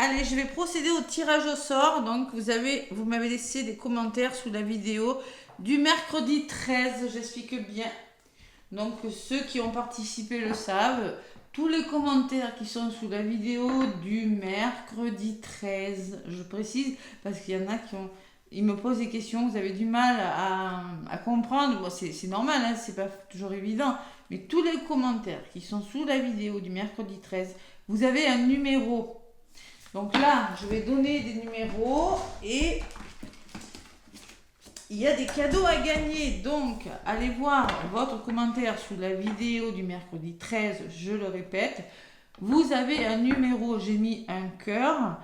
allez, je vais procéder au tirage au sort. Donc, vous m'avez laissé des commentaires sous la vidéo du mercredi 13. J'explique bien. Donc, ceux qui ont participé le savent. Tous les commentaires qui sont sous la vidéo du mercredi 13, je précise, parce qu'il y en a qui ont... Ils me posent des questions, vous avez du mal à comprendre. Bon, c'est normal, hein, c'est pas toujours évident. Mais tous les commentaires qui sont sous la vidéo du mercredi 13, vous avez un numéro. Donc là, je vais donner des numéros et il y a des cadeaux à gagner. Donc, allez voir votre commentaire sous la vidéo du mercredi 13, je le répète. Vous avez un numéro, j'ai mis un cœur.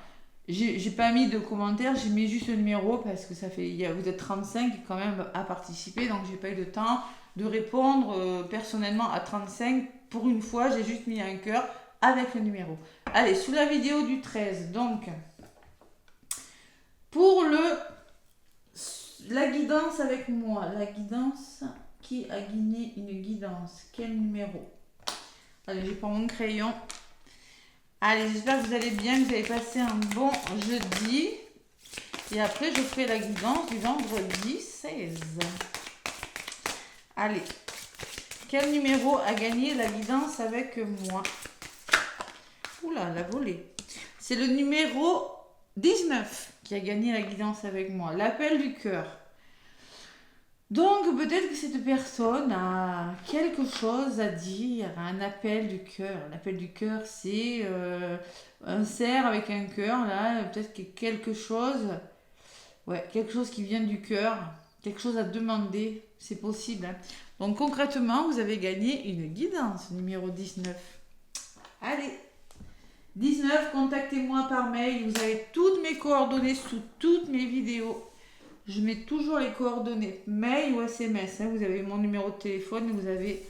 J'ai pas mis de commentaire, j'ai mis juste le numéro parce que ça fait, vous êtes 35 quand même à participer, donc j'ai pas eu de temps de répondre personnellement à 35. Pour une fois, j'ai juste mis un cœur avec le numéro. Allez, sous la vidéo du 13, donc, pour la guidance avec moi, la guidance, qui a gagné une guidance? Quel numéro? Allez, je prends mon crayon. Allez, j'espère que vous allez bien, que vous avez passé un bon jeudi. Et après, je ferai la guidance du vendredi 16. Allez, quel numéro a gagné la guidance avec moi? Oula, la volée. C'est le numéro 19 qui a gagné la guidance avec moi. L'appel du cœur. Donc, peut-être que cette personne a quelque chose à dire, un appel du cœur. L'appel du cœur, c'est un cerf avec un cœur, là, peut-être que quelque chose, ouais, quelque chose qui vient du cœur, quelque chose à demander, c'est possible. Hein. Donc, concrètement, vous avez gagné une guidance, numéro 19. Allez, 19, contactez-moi par mail, vous avez toutes mes coordonnées sous toutes mes vidéos. Je mets toujours les coordonnées mail ou SMS. Hein. Vous avez mon numéro de téléphone, vous avez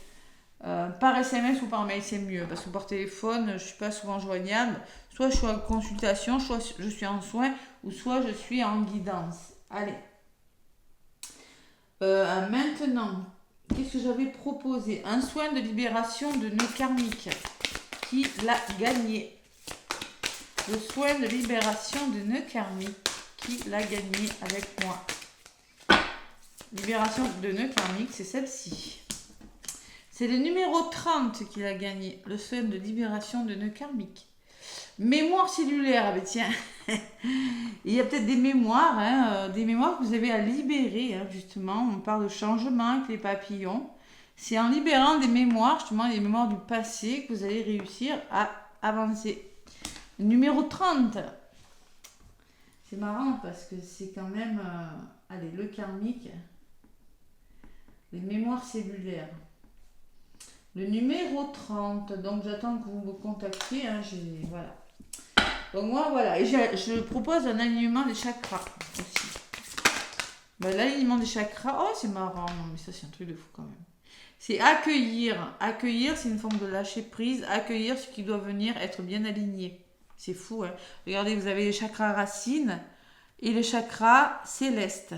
par SMS ou par mail, c'est mieux. Parce que par téléphone, je ne suis pas souvent joignable. Soit je suis en consultation, soit je suis en soins, ou soit je suis en guidance. Allez. Maintenant, qu'est-ce que j'avais proposé? Un soin de libération de nœuds karmiques. Qui l'a gagné? Le soin de libération de nœuds karmiques. Qui l'a gagné avec moi? Libération de nœuds karmiques, c'est celle-ci. C'est le numéro 30 qui l'a gagné, le soin de libération de nœuds karmiques. Mémoire cellulaire, mais tiens, il y a peut-être des mémoires que vous avez à libérer, hein, justement. On parle de changement avec les papillons. C'est en libérant des mémoires, justement, les mémoires du passé, que vous allez réussir à avancer. Le numéro 30. C'est marrant parce que c'est quand même, allez, le karmique, les mémoires cellulaires. Le numéro 30, donc j'attends que vous me contactiez, hein, voilà. Donc moi, voilà, et je propose un alignement des chakras aussi. Ben, l'alignement des chakras, oh c'est marrant, non mais ça c'est un truc de fou quand même. C'est accueillir. Accueillir, c'est une forme de lâcher prise, accueillir ce qui doit venir, être bien aligné. C'est fou, hein. Regardez, vous avez les chakras racines et le chakra céleste.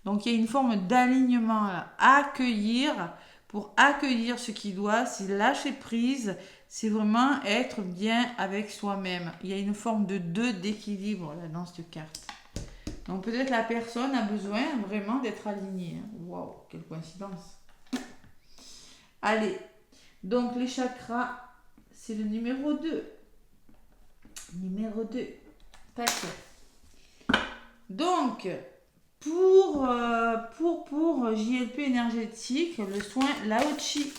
Donc, il y a une forme d'alignement là. Accueillir, pour accueillir ce qui doit, c'est lâcher prise, c'est vraiment être bien avec soi-même. Il y a une forme de d'équilibre là, dans cette carte. Donc, peut-être la personne a besoin vraiment d'être alignée. Waouh, quelle coïncidence. Allez, donc les chakras, c'est le numéro 2. Numéro 2. Tac. Donc, pour JLP énergétique, le soin Lao Chi.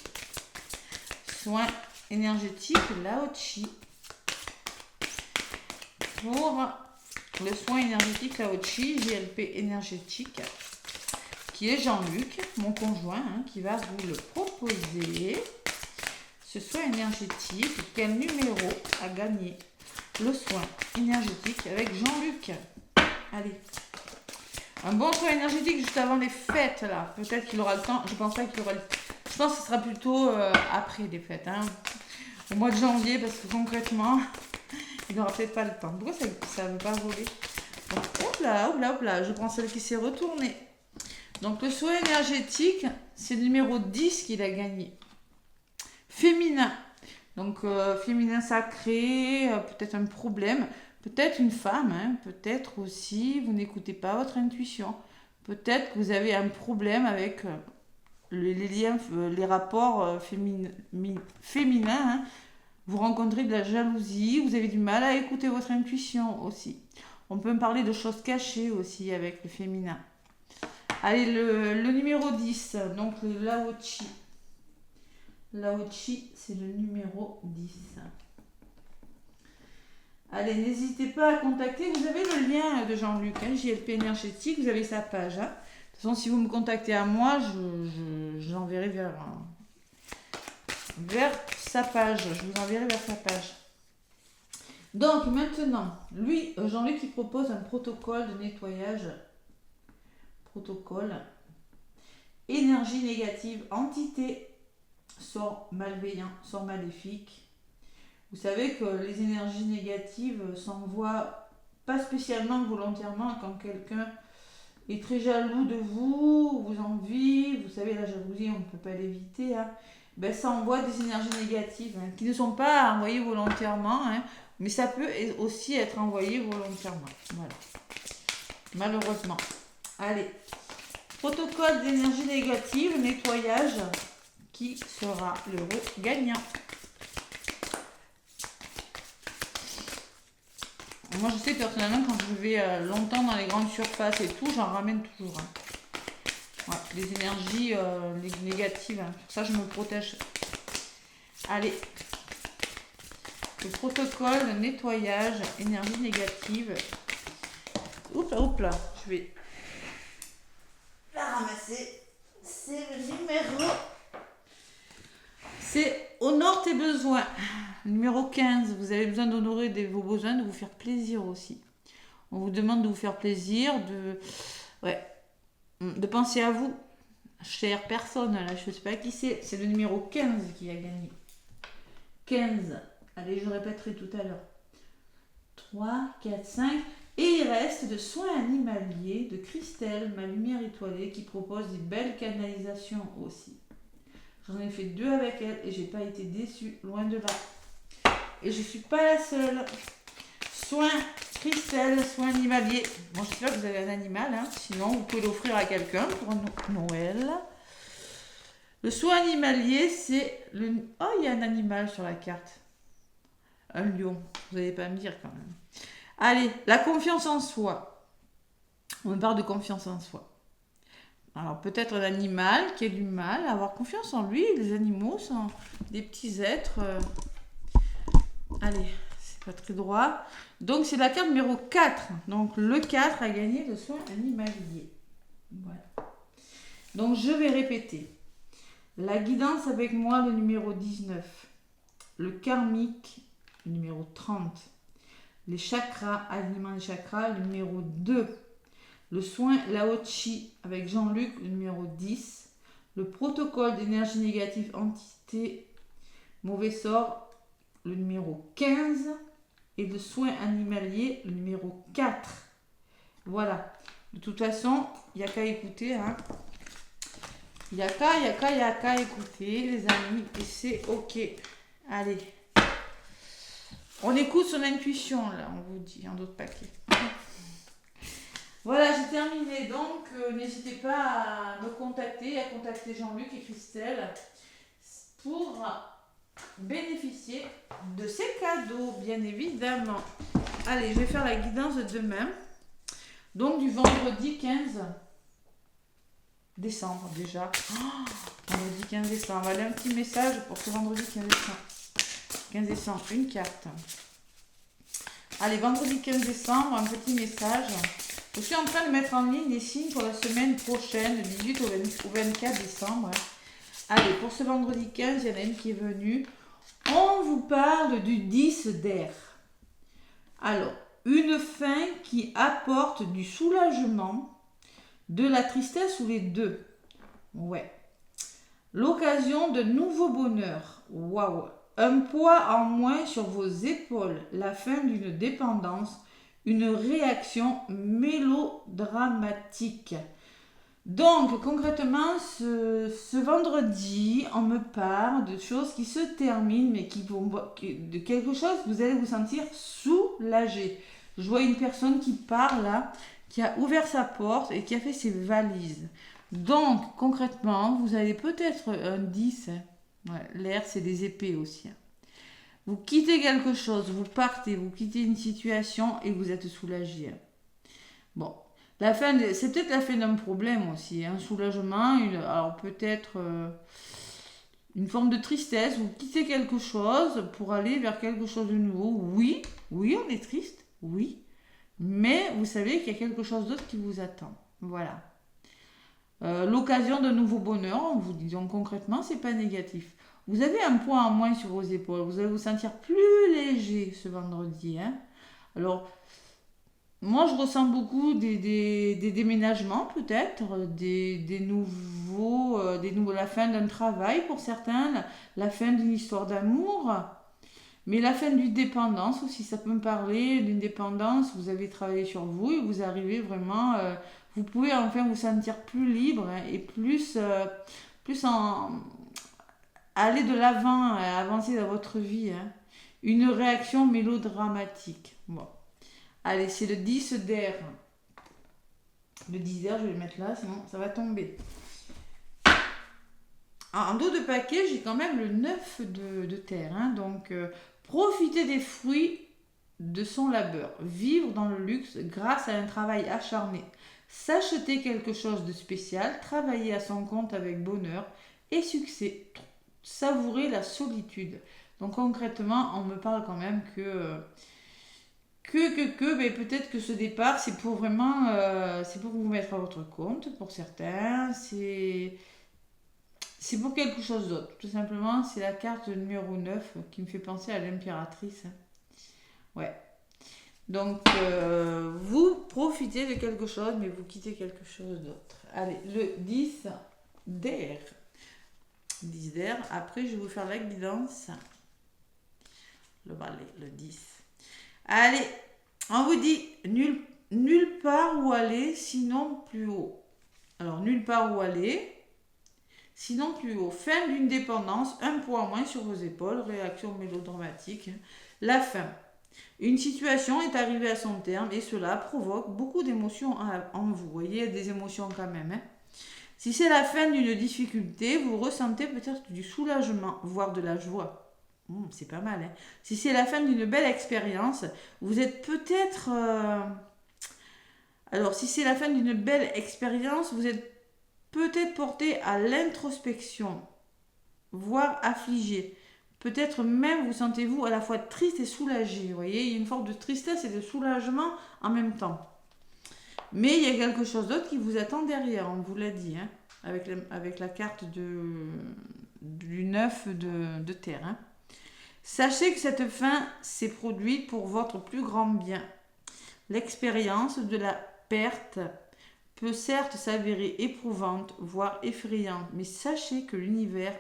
Soin énergétique Lao Chi. Pour le soin énergétique Lao Chi, JLP énergétique, qui est Jean-Luc, mon conjoint, hein, qui va vous le proposer. Ce soin énergétique, quel numéro a gagné le soin énergétique avec Jean-Luc? Allez. Un bon soin énergétique juste avant les fêtes, là. Peut-être qu'il aura le temps. Je pense pas qu'il aura le temps. Je pense que ce sera plutôt après les fêtes. Hein. Au mois de janvier, parce que concrètement, il n'aura peut-être pas le temps. Pourquoi ça ne veut pas voler? Donc, hop là, hop là, hop là. Je prends celle qui s'est retournée. Donc, le soin énergétique, c'est le numéro 10 qu'il a gagné. Féminin. Donc, féminin sacré, peut-être un problème, peut-être une femme, hein, peut-être aussi vous n'écoutez pas votre intuition. Peut-être que vous avez un problème avec les liens, les rapports féminins. Hein. Vous rencontrez de la jalousie, vous avez du mal à écouter votre intuition aussi. On peut parler de choses cachées aussi avec le féminin. Allez, le numéro 10, donc le Lao Chi. Lao Chi, c'est le numéro 10. Allez, n'hésitez pas à contacter. Vous avez le lien de Jean-Luc, hein, JLP énergétique, vous avez sa page. Hein. De toute façon, si vous me contactez à moi, je l'enverrai vers sa page. Je vous enverrai vers sa page. Donc, maintenant, lui, Jean-Luc, il propose un protocole de nettoyage. Protocole. Énergie négative, entité, sort malveillant, sort maléfique. Vous savez que les énergies négatives s'envoient pas spécialement volontairement quand quelqu'un est très jaloux de vous, vous envie. Vous savez, la jalousie, on ne peut pas l'éviter. Hein. Ben, ça envoie des énergies négatives hein, qui ne sont pas envoyées volontairement, hein, mais ça peut aussi être envoyé volontairement. Voilà. Malheureusement. Allez. Protocole d'énergie négative, nettoyage. Qui sera l'euro gagnant? Moi, je sais personnellement, quand je vais longtemps dans les grandes surfaces et tout, j'en ramène toujours. Hein. Ouais, les énergies négatives, hein. Pour ça, je me protège. Allez. Le protocole de nettoyage, énergie négative. Oups là, je vais la ramasser. C'est le numéro. C'est honore tes besoins. Numéro 15, vous avez besoin d'honorer vos besoins, de vous faire plaisir aussi. On vous demande de vous faire plaisir, de penser à vous. Chère personne, là, je ne sais pas qui c'est. C'est le numéro 15 qui a gagné. 15. Allez, je répéterai tout à l'heure. 3, 4, 5. Et il reste de soins animaliers de Christelle, ma lumière étoilée, qui propose des belles canalisations aussi. J'en ai fait 2 avec elle et j'ai pas été déçue, loin de là. Et je suis pas la seule. Soins Christelle, soins animaliers. Bon, j'espère que vous avez un animal, hein. Sinon vous pouvez l'offrir à quelqu'un pour Noël. Le soin animalier, c'est le... Oh, il y a un animal sur la carte. Un lion. Vous n'allez pas me dire quand même. Allez, la confiance en soi. On parle de confiance en soi. Alors peut-être un animal qui a du mal à avoir confiance en lui. Les animaux sont des petits êtres. Allez, c'est pas très droit. Donc c'est la carte numéro 4. Donc le 4 a gagné le soin animalier. Voilà. Donc je vais répéter. La guidance avec moi, le numéro 19. Le karmique, le numéro 30. Les chakras, alignement des chakras, le numéro 2. Le soin Lao Chi avec Jean-Luc, le numéro 10. Le protocole d'énergie négative entité mauvais sort, le numéro 15. Et le soin animalier, le numéro 4. Voilà. De toute façon, il n'y a qu'à écouter. Hein. Il n'y a qu'à écouter, les amis. Et c'est OK. Allez. On écoute son intuition, là, on vous dit, en d'autres paquets. Voilà, j'ai terminé. Donc, n'hésitez pas à me contacter, à contacter Jean-Luc et Christelle pour bénéficier de ces cadeaux, bien évidemment. Allez, je vais faire la guidance de demain. Donc, du vendredi 15 décembre, déjà. Vendredi 15 décembre. Allez, un petit message pour ce vendredi 15 décembre. 15 décembre, une carte. Allez, vendredi 15 décembre, un petit message. Je suis en train de mettre en ligne les signes pour la semaine prochaine, du 18 au 24 décembre. Allez, pour ce vendredi 15, il y en a une qui est venue. On vous parle du 10 d'air. Alors, une fin qui apporte du soulagement, de la tristesse ou les deux. Ouais. L'occasion de nouveaux bonheurs. Waouh. Un poids en moins sur vos épaules, la fin d'une dépendance, une réaction mélodramatique. Donc, concrètement, ce vendredi, on me parle de choses qui se terminent, mais de quelque chose, vous allez vous sentir soulagé. Je vois une personne qui part là, qui a ouvert sa porte et qui a fait ses valises. Donc, concrètement, vous avez peut-être un 10. Hein. Ouais, l'air, c'est des épées aussi. Hein. Vous quittez quelque chose, vous partez, vous quittez une situation et vous êtes soulagé. Hein. Bon, c'est peut-être la fin d'un problème aussi, un soulagement, alors peut-être une forme de tristesse. Vous quittez quelque chose pour aller vers quelque chose de nouveau. Oui, oui, on est triste, oui, mais vous savez qu'il y a quelque chose d'autre qui vous attend. Voilà. L'occasion d'un nouveau bonheur, en vous disant concrètement, c'est pas négatif. Vous avez un poids en moins sur vos épaules. Vous allez vous sentir plus léger ce vendredi. Hein. Alors, moi, je ressens beaucoup des déménagements, peut-être, la fin d'un travail pour certains, la fin d'une histoire d'amour, mais la fin d'une dépendance aussi. Ça peut me parler d'une dépendance. Vous avez travaillé sur vous et vous arrivez vraiment. Vous pouvez enfin vous sentir plus libre hein, et plus aller de l'avant, avancer dans votre vie. Hein. Une réaction mélodramatique. Bon. Allez, c'est le 10 d'air. Le 10 d'air, je vais le mettre là, sinon ça va tomber. En dos de paquet, j'ai quand même le 9 de terre. Hein, donc, profitez des fruits de son labeur. Vivre dans le luxe grâce à un travail acharné. S'acheter quelque chose de spécial. Travailler à son compte avec bonheur et succès. Savourer la solitude. Donc, concrètement, on me parle quand même mais peut-être que ce départ, c'est pour vraiment, c'est pour vous mettre à votre compte, pour certains, c'est pour quelque chose d'autre. Tout simplement, c'est la carte numéro 9 qui me fait penser à l'impératrice. Ouais. Donc, vous profitez de quelque chose, mais vous quittez quelque chose d'autre. Allez, le 10 d'air. 10 d'air. Après, je vais vous faire la guidance. Le balai, le 10. Allez, on vous dit nulle part où aller, sinon plus haut. Alors, nulle part où aller, sinon plus haut. Fin d'une dépendance, un poids en moins sur vos épaules, réaction mélodramatique. La fin. Une situation est arrivée à son terme et cela provoque beaucoup d'émotions en vous. Vous voyez, il y a des émotions quand même. Hein. Si c'est la fin d'une difficulté, vous ressentez peut-être du soulagement, voire de la joie. C'est pas mal. Hein. Si c'est la fin d'une belle expérience, vous êtes peut-être... Alors, si c'est la fin d'une belle expérience, vous êtes peut-être porté à l'introspection, voire affligé. Peut-être même vous sentez-vous à la fois triste et soulagé. Vous voyez, il y a une forme de tristesse et de soulagement en même temps. Mais il y a quelque chose d'autre qui vous attend derrière, on vous l'a dit, hein, avec la carte du 9 de terre. Hein. Sachez que cette fin s'est produite pour votre plus grand bien. L'expérience de la perte peut certes s'avérer éprouvante, voire effrayante, mais sachez que l'univers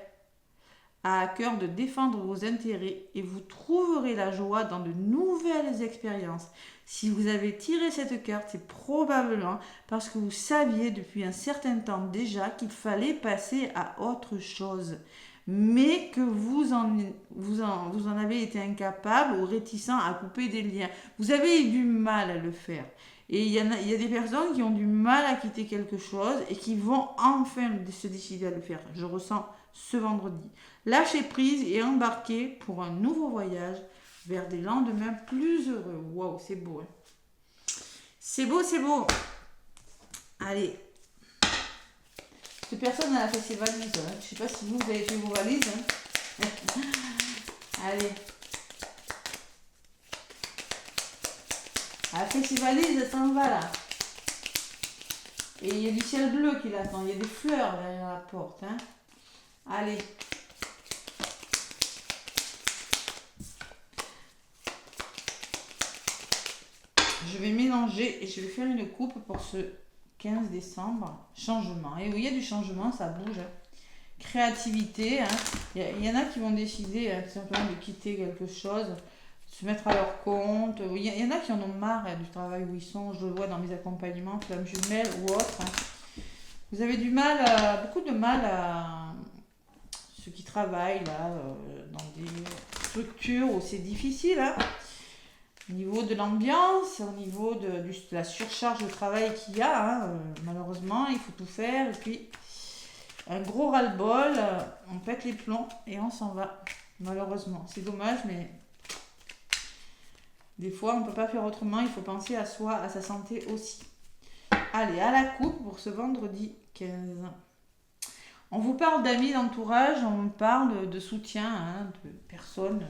a à cœur de défendre vos intérêts et vous trouverez la joie dans de nouvelles expériences. Si vous avez tiré cette carte, c'est probablement parce que vous saviez depuis un certain temps déjà qu'il fallait passer à autre chose, mais que vous en avez été incapable ou réticent à couper des liens. Vous avez eu du mal à le faire. Et il y a des personnes qui ont du mal à quitter quelque chose et qui vont enfin se décider à le faire. Je ressens ce vendredi. Lâchez prise et embarquez pour un nouveau voyage vers des lendemains plus heureux. Waouh, c'est beau. Hein. C'est beau, c'est beau. Allez. Cette personne, elle a fait ses valises. Hein. Je ne sais pas si vous avez fait vos valises. Hein. Allez. Elle a fait ses valises, elle s'en va là. Et il y a du ciel bleu qui l'attend. Il y a des fleurs derrière la porte. Hein. Allez. Je vais mélanger et je vais faire une coupe pour ce 15 décembre. Changement. Et oui, il y a du changement, ça bouge. Créativité. Hein. Il y en a qui vont décider tout simplement de quitter quelque chose, se mettre à leur compte. Il y en a qui en ont marre du travail où ils sont. Je le vois dans mes accompagnements, flammes jumelles ou autres. Hein. Vous avez beaucoup de mal à ceux qui travaillent là, dans des structures où c'est difficile, hein. Au niveau de l'ambiance, au niveau de la surcharge de travail qu'il y a, hein, malheureusement, il faut tout faire. Et puis, un gros ras-le-bol, on pète les plombs et on s'en va. Malheureusement, c'est dommage, mais des fois, on ne peut pas faire autrement. Il faut penser à soi, à sa santé aussi. Allez, à la coupe pour ce vendredi 15. On vous parle d'amis, d'entourage, on parle de soutien, hein, de personnes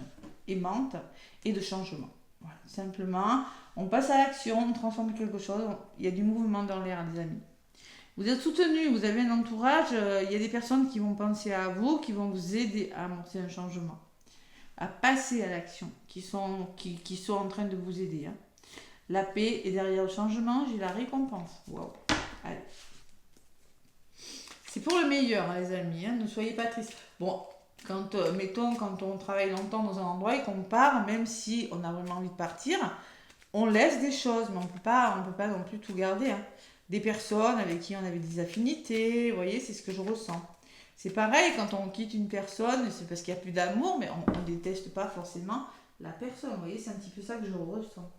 aimantes et de changement. Voilà, simplement, on passe à l'action, on transforme quelque chose. Il y a du mouvement dans l'air, les amis. Vous êtes soutenu, vous avez un entourage, il y a des personnes qui vont penser à vous, qui vont vous aider à amorcer un changement, à passer à l'action, qui sont en train de vous aider, hein. La paix est derrière le changement, j'ai la récompense. Waouh. Allez. C'est pour le meilleur, hein, les amis, hein, ne soyez pas tristes. Bon, mettons, quand on travaille longtemps dans un endroit et qu'on part, même si on a vraiment envie de partir, on laisse des choses, mais on peut pas non plus tout garder, hein. Des personnes avec qui on avait des affinités, vous voyez, c'est ce que je ressens. C'est pareil, quand on quitte une personne, c'est parce qu'il n'y a plus d'amour, mais on ne déteste pas forcément la personne, vous voyez, c'est un petit peu ça que je ressens.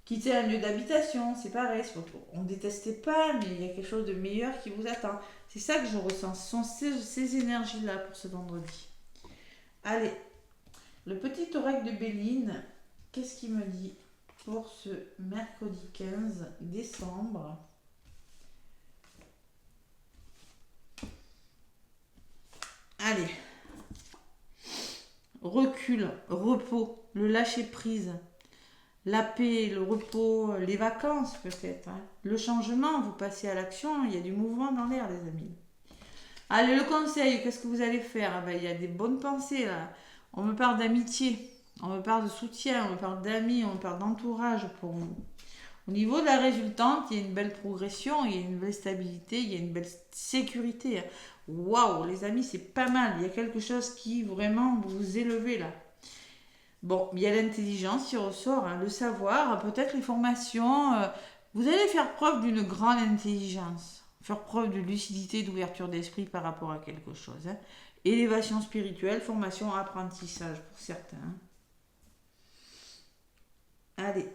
Quitter un lieu d'habitation, c'est pareil, on ne détestait pas, mais il y a quelque chose de meilleur qui vous attend. C'est ça que je ressens, ce sont ces énergies-là pour ce vendredi. Allez, le petit oracle de Béline, qu'est-ce qu'il me dit pour ce mercredi 15 décembre? Allez, recul, repos, le lâcher-prise, la paix, le repos, les vacances peut-être, hein. Le changement, vous passez à l'action, il y a du mouvement dans l'air, les amis. Allez, le conseil, qu'est-ce que vous allez faire? Il y a des bonnes pensées là. On me parle d'amitié, on me parle de soutien, on me parle d'amis, on me parle d'entourage pour vous. Au niveau de la résultante, il y a une belle progression, il y a une belle stabilité, il y a une belle sécurité. Waouh, les amis, c'est pas mal. Il y a quelque chose qui vraiment vous élevez là. Bon, il y a l'intelligence qui ressort, hein, le savoir, peut-être les formations. Vous allez faire preuve d'une grande intelligence, faire preuve de lucidité, d'ouverture d'esprit par rapport à quelque chose, hein. Élévation spirituelle, formation, apprentissage pour certains, hein. Allez.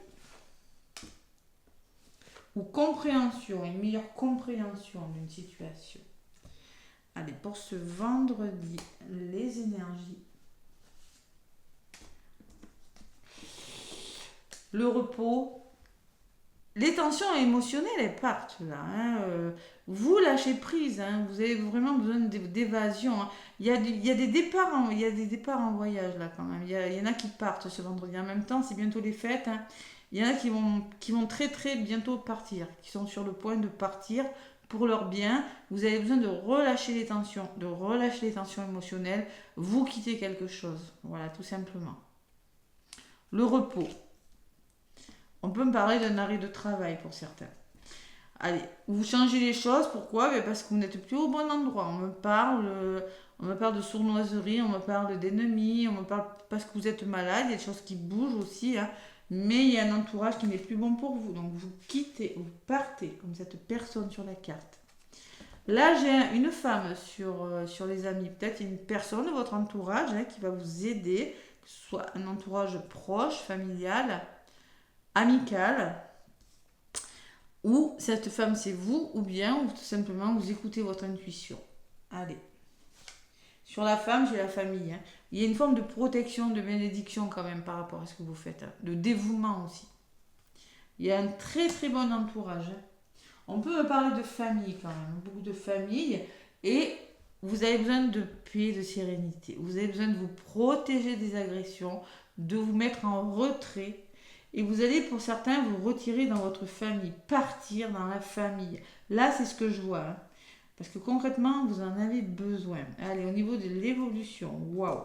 Ou compréhension, une meilleure compréhension d'une situation. Allez, pour ce vendredi, les énergies. Le repos. Les tensions émotionnelles, elles partent là, hein. Vous lâchez prise, hein. Vous avez vraiment besoin d'évasion, hein. Il y a des départs en voyage là quand même. Il y en a qui partent ce vendredi. En même temps, c'est bientôt les fêtes, hein. Il y en a qui vont très très bientôt partir, qui sont sur le point de partir pour leur bien. Vous avez besoin de relâcher les tensions, émotionnelles. Vous quittez quelque chose, voilà, tout simplement. Le repos. On peut me parler d'un arrêt de travail pour certains. Allez, vous changez les choses, pourquoi? Parce que vous n'êtes plus au bon endroit. On me parle de sournoiserie, on me parle d'ennemis, on me parle parce que vous êtes malade, il y a des choses qui bougent aussi, hein. Mais il y a un entourage qui n'est plus bon pour vous. Donc vous quittez, vous partez comme cette personne sur la carte. Là, j'ai une femme sur les amis. Peut-être il y a une personne de votre entourage, hein, qui va vous aider, que ce soit un entourage proche, familial, amical, ou cette femme c'est vous, ou bien ou tout simplement vous écoutez votre intuition. Allez. Sur la femme, j'ai la famille, hein. Il y a une forme de protection, de bénédiction quand même par rapport à ce que vous faites, hein. De dévouement aussi. Il y a un très très bon entourage, hein. On peut me parler de famille quand même, beaucoup de famille, et vous avez besoin de paix, de sérénité. Vous avez besoin de vous protéger des agressions, de vous mettre en retrait. Et vous allez, pour certains, vous retirer dans votre famille, partir dans la famille. Là, c'est ce que je vois, hein. Parce que concrètement, vous en avez besoin. Allez, au niveau de l'évolution, waouh,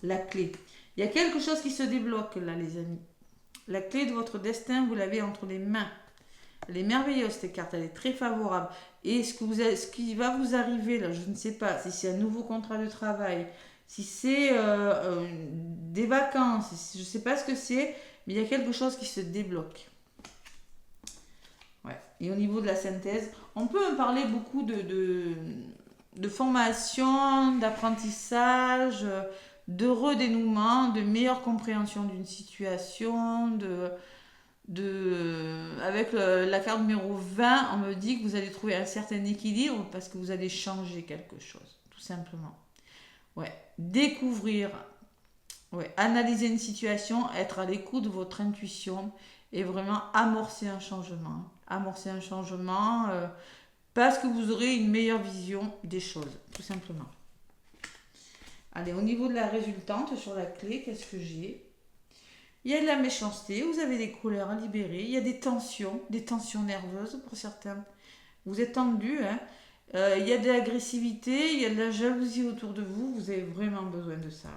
la clé. Il y a quelque chose qui se débloque là, les amis. La clé de votre destin, vous l'avez entre les mains. Elle est merveilleuse, cette carte, elle est très favorable. Et ce qui va vous arriver, là, je ne sais pas, si c'est un nouveau contrat de travail, si c'est des vacances, je ne sais pas ce que c'est, mais il y a quelque chose qui se débloque. Ouais. Et au niveau de la synthèse, on peut parler beaucoup de formation, d'apprentissage, de redénouement, de meilleure compréhension d'une situation, avec la carte numéro 20, on me dit que vous allez trouver un certain équilibre parce que vous allez changer quelque chose, tout simplement. Ouais. Découvrir, ouais. Analyser une situation, être à l'écoute de votre intuition et vraiment amorcer un changement. Amorcer un changement parce que vous aurez une meilleure vision des choses, tout simplement. Allez, au niveau de la résultante sur la clé, qu'est-ce que j'ai? Il y a de la méchanceté, vous avez des colères à libérer, il y a des tensions nerveuses pour certains. Vous êtes tendu, hein. Il y a de l'agressivité, il y a de la jalousie autour de vous, vous avez vraiment besoin de ça.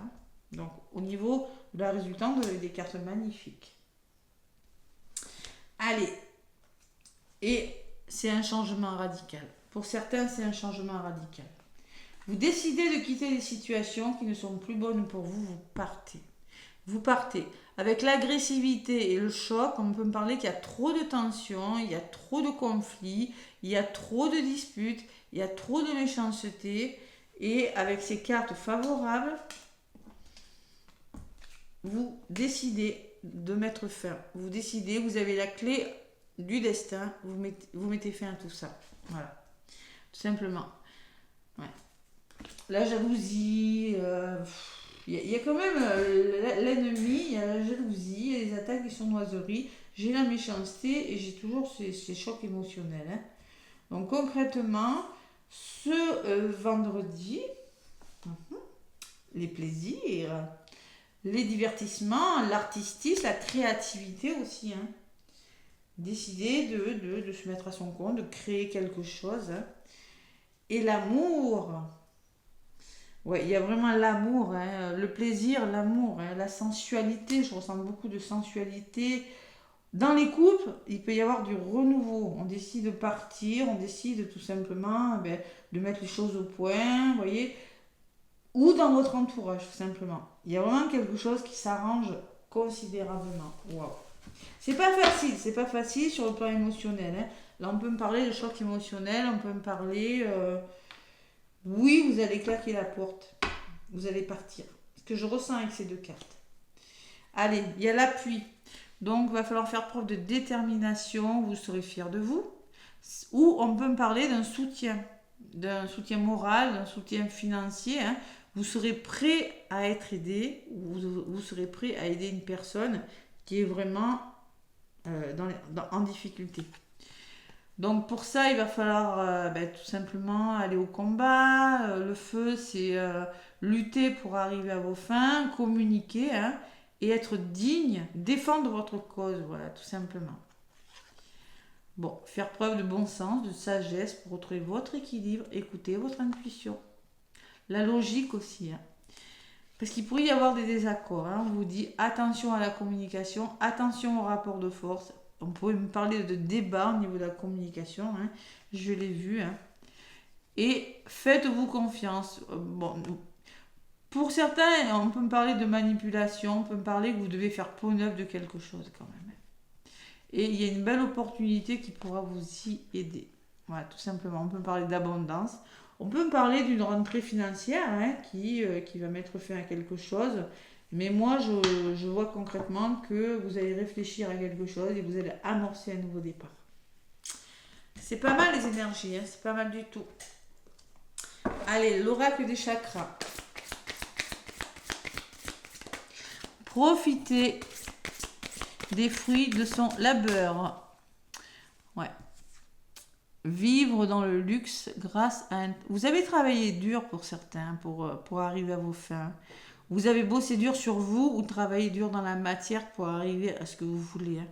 Donc, au niveau de la résultante, vous avez des cartes magnifiques. Allez, et c'est un changement radical. Pour certains, c'est un changement radical. Vous décidez de quitter les situations qui ne sont plus bonnes pour vous, vous partez. Vous partez. Avec l'agressivité et le choc, on peut me parler qu'il y a trop de tensions, il y a trop de conflits, il y a trop de disputes, il y a trop de méchanceté. Et avec ces cartes favorables, vous décidez de mettre fin. Vous décidez, vous avez la clé du destin, vous mettez fin à tout ça. Voilà. Tout simplement. Ouais. La jalousie, il y a quand même l'ennemi, il y a la jalousie, il y a les attaques qui sont noiseries, j'ai la méchanceté et j'ai toujours ces chocs émotionnels. Hein. Donc concrètement, ce vendredi, les plaisirs, les divertissements, l'artistisme, la créativité aussi. Hein. Décider de se mettre à son compte, de créer quelque chose. Hein. Et l'amour. Ouais, il y a vraiment l'amour, hein, le plaisir, l'amour, hein, la sensualité. Je ressens beaucoup de sensualité. Dans les couples, il peut y avoir du renouveau. On décide de partir, on décide tout simplement de mettre les choses au point, vous voyez. Ou dans votre entourage, tout simplement. Il y a vraiment quelque chose qui s'arrange considérablement. Waouh. C'est pas facile sur le plan émotionnel. Hein. Là, on peut me parler de choc émotionnel, on peut me parler... oui, vous allez claquer la porte. Vous allez partir. Ce que je ressens avec ces deux cartes. Allez, il y a l'appui. Donc, il va falloir faire preuve de détermination. Vous serez fiers de vous. Ou on peut me parler d'un soutien moral, d'un soutien financier. Hein. Vous serez prêt à être aidé. Vous serez prêt à aider une personne qui est vraiment en difficulté. Donc pour ça, il va falloir tout simplement aller au combat. Le feu, c'est lutter pour arriver à vos fins, communiquer hein, et être digne, défendre votre cause, voilà, tout simplement. Bon, faire preuve de bon sens, de sagesse pour retrouver votre équilibre, écouter votre intuition. La logique aussi. Hein. Parce qu'il pourrait y avoir des désaccords. Hein. On vous dit attention à la communication, attention au rapport de force. On pourrait me parler de débat au niveau de la communication. Hein. Je l'ai vu. Hein. Et faites-vous confiance. Bon, pour certains, on peut me parler de manipulation. On peut me parler que vous devez faire peau neuve de quelque chose quand même. Et il y a une belle opportunité qui pourra vous y aider. Voilà, tout simplement. On peut me parler d'abondance. On peut me parler d'une rentrée financière hein, qui va mettre fin à quelque chose. Mais moi, je vois concrètement que vous allez réfléchir à quelque chose et vous allez amorcer un nouveau départ. C'est pas mal les énergies, hein, c'est pas mal du tout. Allez, l'oracle des chakras. Profitez des fruits de son labeur. Ouais. Vivre dans le luxe grâce à un... Vous avez travaillé dur pour certains, pour arriver à vos fins. Vous avez bossé dur sur vous ou travaillé dur dans la matière pour arriver à ce que vous voulez. Hein.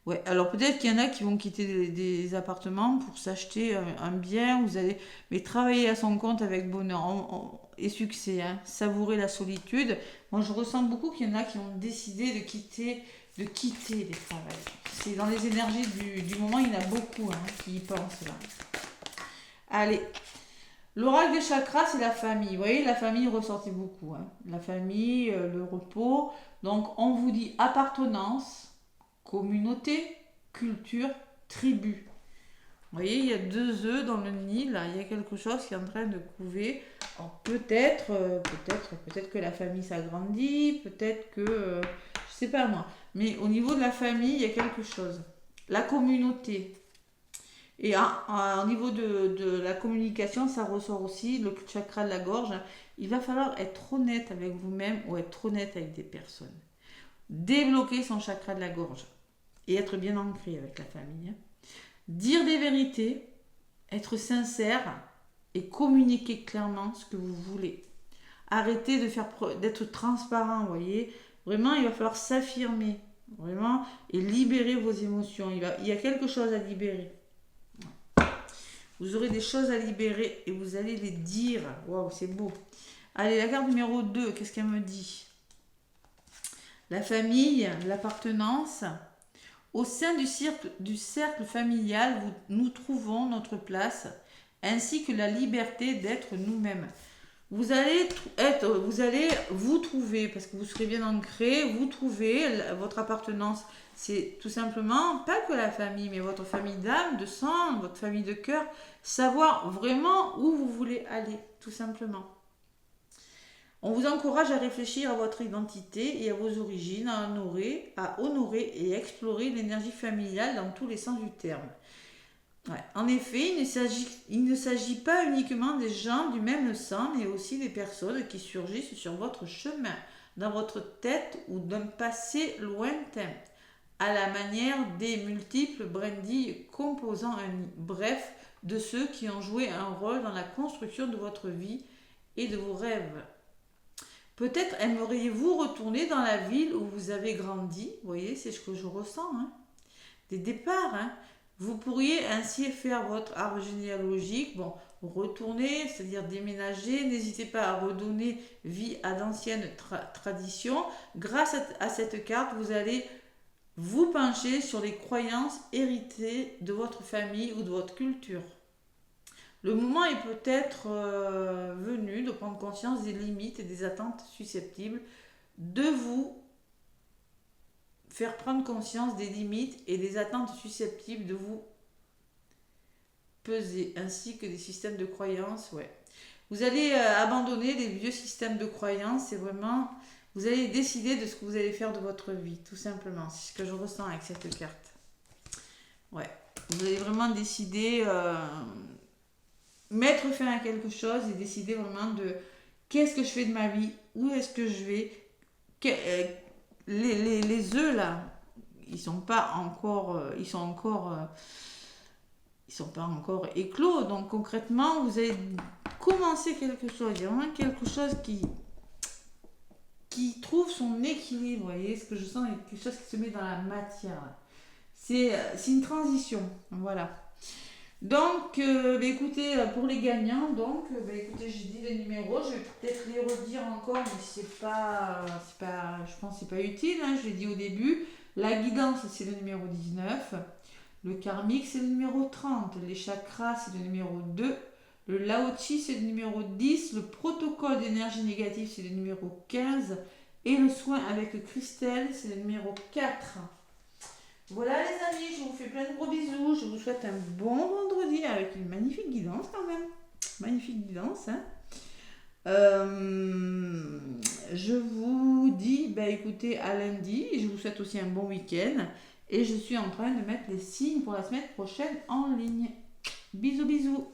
Ouais, alors peut-être qu'il y en a qui vont quitter des appartements pour s'acheter un bien. Vous allez mais travailler à son compte avec bonheur et succès. Hein. Savourer la solitude. Moi, je ressens beaucoup qu'il y en a qui ont décidé de quitter les travails. C'est dans les énergies du moment, il y en a beaucoup hein, qui y pensent là. Allez. L'oracle des chakras, c'est la famille. Vous voyez, la famille ressortait beaucoup. Hein. La famille, le repos. Donc, on vous dit appartenance, communauté, culture tribu. Vous voyez, il y a 2 œufs dans le nid, là, il y a quelque chose qui est en train de couver. Alors peut-être que la famille s'agrandit, peut-être que, je sais pas moi. Mais au niveau de la famille, il y a quelque chose. La communauté. Et au niveau de la communication, ça ressort aussi, le chakra de la gorge. Il va falloir être honnête avec vous-même ou être honnête avec des personnes. Débloquer son chakra de la gorge et être bien ancré avec la famille. Dire des vérités, être sincère et communiquer clairement ce que vous voulez. Arrêtez d'être transparent, vous voyez. Vraiment, il va falloir s'affirmer, vraiment, et libérer vos émotions. Il y a quelque chose à libérer. Vous aurez des choses à libérer et vous allez les dire. Waouh, c'est beau. Allez, la carte numéro 2, qu'est-ce qu'elle me dit? La famille, l'appartenance. Au sein du cercle familial, nous trouvons notre place, ainsi que la liberté d'être nous-mêmes. Vous allez vous trouver, parce que vous serez bien ancré, vous trouvez votre appartenance. C'est tout simplement, pas que la famille, mais votre famille d'âme, de sang, votre famille de cœur. Savoir vraiment où vous voulez aller, tout simplement. On vous encourage à réfléchir à votre identité et à vos origines, à honorer et explorer l'énergie familiale dans tous les sens du terme. Ouais. En effet, il ne s'agit pas uniquement des gens du même sang, mais aussi des personnes qui surgissent sur votre chemin, dans votre tête ou d'un passé lointain, à la manière des multiples brindilles composant un nid. Bref, de ceux qui ont joué un rôle dans la construction de votre vie et de vos rêves. Peut-être aimeriez-vous retourner dans la ville où vous avez grandi. Vous voyez, c'est ce que je ressens. Des départs. Vous pourriez ainsi faire votre arbre généalogique. Bon, retourner, c'est-à-dire déménager. N'hésitez pas à redonner vie à d'anciennes traditions. Grâce à cette carte, vous allez vous pencher sur les croyances héritées de votre famille ou de votre culture. Le moment est peut-être venu de prendre conscience des limites et des attentes susceptibles de vous faire prendre conscience des limites et des attentes susceptibles de vous peser, ainsi que des systèmes de croyances. Ouais. Vous allez abandonner les vieux systèmes de croyances, c'est vraiment... Vous allez décider de ce que vous allez faire de votre vie, tout simplement. C'est ce que je ressens avec cette carte. Ouais. Vous allez vraiment décider... mettre fin à quelque chose et décider vraiment de qu'est-ce que je fais de ma vie, où est-ce que je vais. Les œufs là, ils sont pas encore éclos, donc concrètement vous allez commencer quelque chose. Il y a vraiment quelque chose qui trouve son équilibre, vous voyez ce que je sens, quelque chose qui se met dans la matière. C'est une transition, voilà. Donc, écoutez, pour les gagnants, écoutez, j'ai dit les numéros, je vais peut-être les redire encore, mais c'est pas, je pense que c'est pas utile, je l'ai dit au début. La guidance, c'est le numéro 19, le karmique, c'est le numéro 30, les chakras, c'est le numéro 2, le Lao-Chi, c'est le numéro 10, le protocole d'énergie négative, c'est le numéro 15, et le soin avec Christelle, c'est le numéro 4. Voilà les amis, je vous fais plein de gros bisous, je vous souhaite un bon vendredi avec une magnifique guidance quand même. Magnifique guidance. Je vous dis, écoutez, à lundi, je vous souhaite aussi un bon week-end. Et je suis en train de mettre les signes pour la semaine prochaine en ligne. Bisous bisous.